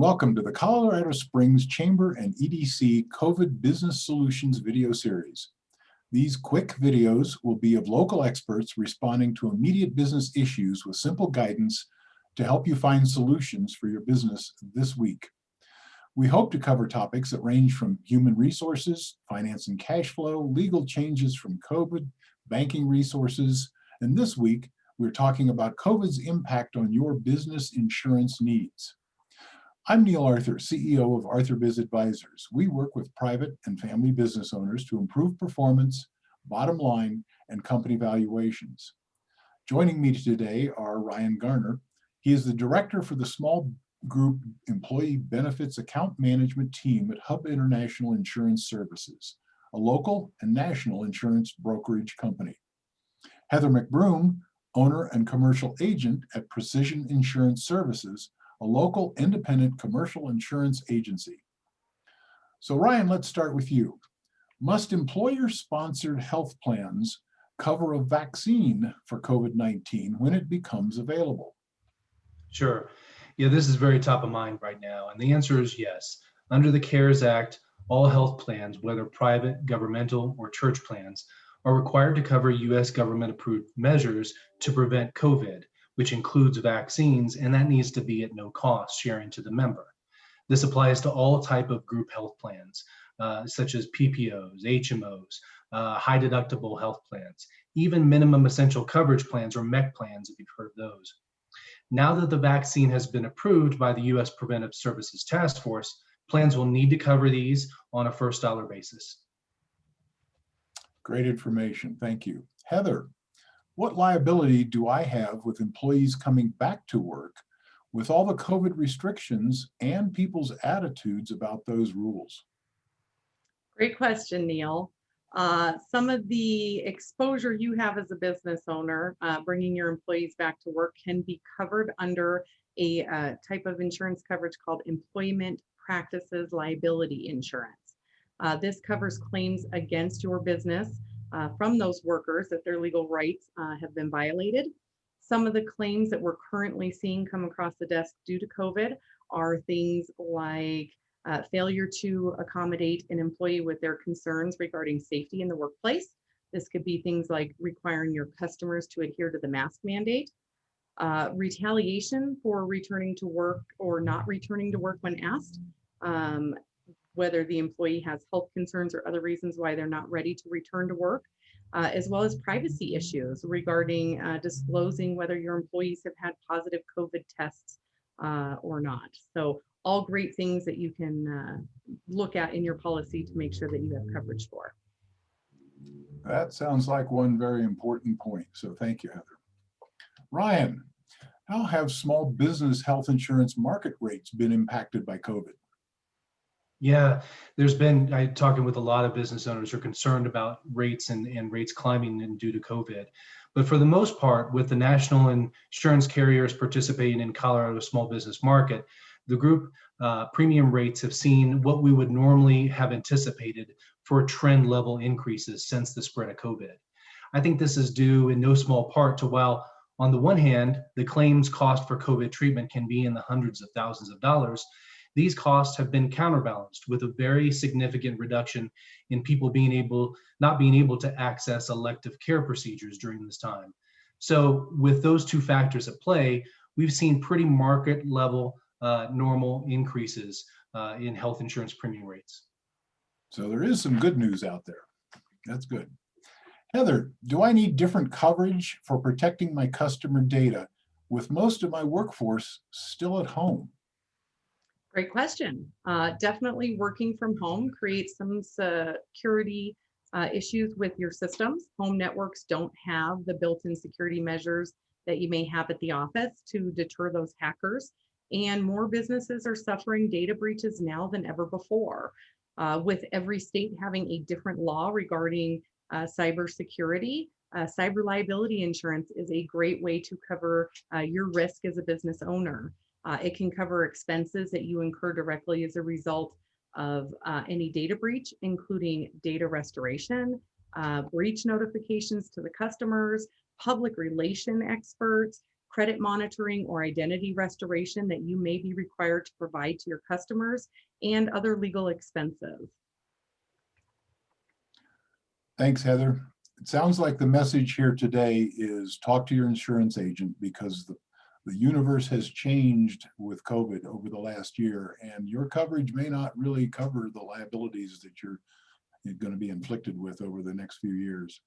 welcome to the Colorado Springs Chamber and EDC COVID Business Solutions video series. These quick videos will be of local experts responding to immediate business issues with simple guidance to help you find solutions for your business this week. We hope to cover topics that range from human resources, finance and cash flow, legal changes from COVID, banking resources, and this week we're talking about COVID's impact on your business insurance needs. I'm Neil Arthur, CEO of ArthurBiz Advisors. We work with private and family business owners to improve performance, bottom line, and company valuations. Joining me today are Ryan Garner. He is the director for the Small Group Employee Benefits Account Management Team at Hub International Insurance Services, a local and national insurance brokerage company. Heather McBroom, owner and commercial agent at Precision Insurance Services, a local independent commercial insurance agency. So Ryan, let's start with you. Must employer-sponsored health plans cover a vaccine for COVID-19 when it becomes available? Sure. Yeah, this is very top of mind right now. And the answer is yes. Under the CARES Act, all health plans, whether private, governmental, or church plans, are required to cover U.S. government-approved measures to prevent COVID, which includes vaccines, and that needs to be at no cost sharing to the member. This applies to all type of group health plans, such as PPOs, HMOs, high deductible health plans, even minimum essential coverage plans or MEC plans, if you've heard of those. Now that the vaccine has been approved by the U.S. Preventive Services Task Force, plans will need to cover these on a first dollar basis. Great information, thank you. Heather, what liability do I have with employees coming back to work with all the COVID restrictions and people's attitudes about those rules? Great question, Neil. Some of the exposure you have as a business owner, bringing your employees back to work, can be covered under a type of insurance coverage called employment practices liability insurance. This covers claims against your business from those workers if their legal rights have been violated. Some of the claims that we're currently seeing come across the desk due to COVID are things like failure to accommodate an employee with their concerns regarding safety in the workplace. This could be things like requiring your customers to adhere to the mask mandate, retaliation for returning to work or not returning to work when asked, whether the employee has health concerns or other reasons why they're not ready to return to work, as well as privacy issues regarding disclosing whether your employees have had positive COVID tests or not. So all great things that you can look at in your policy to make sure that you have coverage for. That sounds like one very important point, so thank you, Heather. Ryan, how have small business health insurance market rates been impacted by COVID? Yeah, talking with a lot of business owners who are concerned about rates and rates climbing due to COVID. But for the most part, with the national insurance carriers participating in Colorado's small business market, the group premium rates have seen what we would normally have anticipated for trend level increases since the spread of COVID. I think this is due in no small part to while on the one hand, the claims cost for COVID treatment can be in the hundreds of thousands of dollars, these costs have been counterbalanced with a very significant reduction in people not being able to access elective care procedures during this time. So with those two factors at play, we've seen pretty market level normal increases in health insurance premium rates. So there is some good news out there. That's good. Heather, do I need different coverage for protecting my customer data with most of my workforce still at home? Great question. Definitely working from home creates some security issues with your systems. Home networks don't have the built-in security measures that you may have at the office to deter those hackers. And more businesses are suffering data breaches now than ever before. With every state having a different law regarding cybersecurity, cyber liability insurance is a great way to cover your risk as a business owner. It can cover expenses that you incur directly as a result of any data breach, including data restoration, breach notifications to the customers, public relation experts, credit monitoring or identity restoration that you may be required to provide to your customers, and other legal expenses. Thanks, Heather. It sounds like the message here today is talk to your insurance agent, because the universe has changed with COVID over the last year, and your coverage may not really cover the liabilities that you're going to be inflicted with over the next few years.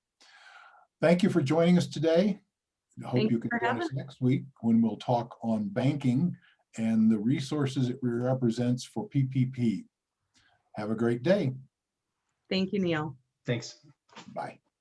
Thank you for joining us today. I hope you can join us next week when we'll talk on banking and the resources it represents for PPP. Have a great day. Thank you, Neil. Thanks. Bye.